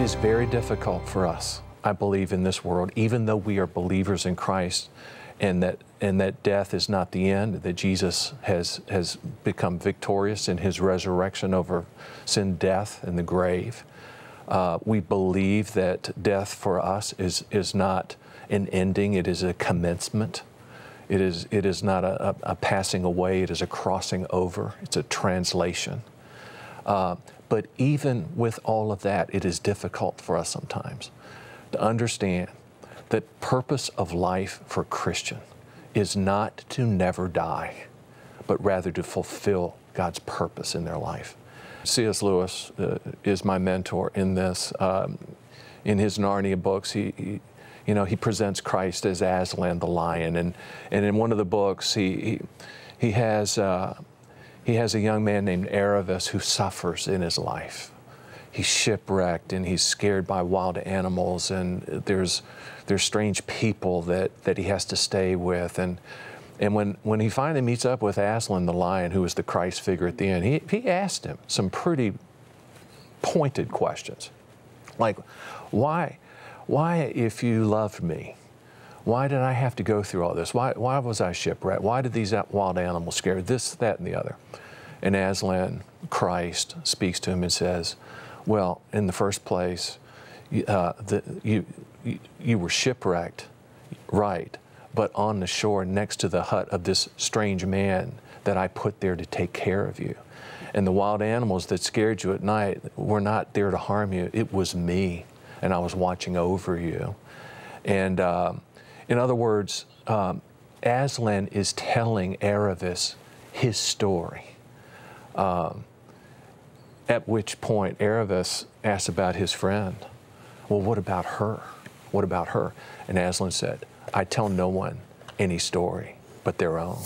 is very difficult for us, I believe, in this world, even though we are believers in Christ, and that death is not the end, that Jesus has become victorious in His resurrection over sin, death, and the grave. We believe that death for us is not an ending, it is a commencement. It is not a passing away, it is a crossing over, it's a translation. But even with all of that, it is difficult for us sometimes to understand that purpose of life for a Christian is not to never die, but rather to fulfill God's purpose in their life. C.S. Lewis is my mentor in this. In his Narnia books, he presents Christ as Aslan the lion, and in one of the books, he has a young man named Aravis who suffers in his life. He's shipwrecked and he's scared by wild animals, and there's strange people that he has to stay with. And when he finally meets up with Aslan the lion, who is the Christ figure at the end, he asked him some pretty pointed questions. Like, why if you loved me, why did I have to go through all this? Why was I shipwrecked? Why did these wild animals scare this, that, and the other? And Aslan, Christ, speaks to him and says, well, in the first place, you were shipwrecked, right, but on the shore next to the hut of this strange man that I put there to take care of you. And the wild animals that scared you at night were not there to harm you. It was me, and I was watching over you. And in other words, Aslan is telling Aravis his story. At which point Aravis asks about his friend. Well, what about her? What about her? And Aslan said, I tell no one any story but their own.